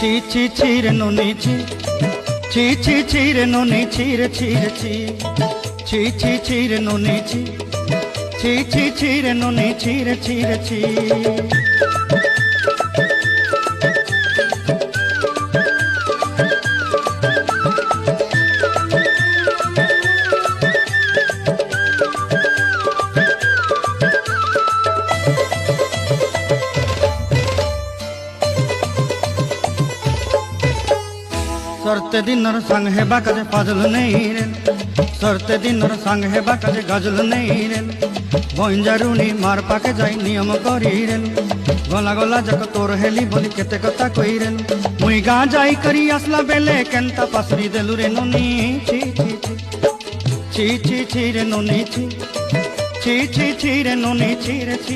ছি ছি ছি রে নুনি ছি ছি ছি ছি রে নুনি ছি রে ছি রে ছি ছি ছি ছি রে নুনি ছি ছি ছি ছি রে নুনি ছি রে ছি রে ছি। सरते दिनर संग है बाकाजे फाजल नहीं रे सरते दिनर संग है बाकाजे गजल नहीं रे बंजारुनी मार पाके जाई नियम करी रे गला गला जक तोर हेली बोली केते कथा कई रे मुई गा जाई करी असला बेले केनता पासरी देलु रे नुनी छी छी छी छी छी छी रे नुनी छी छी छी छी रे नुनी छी रे छी।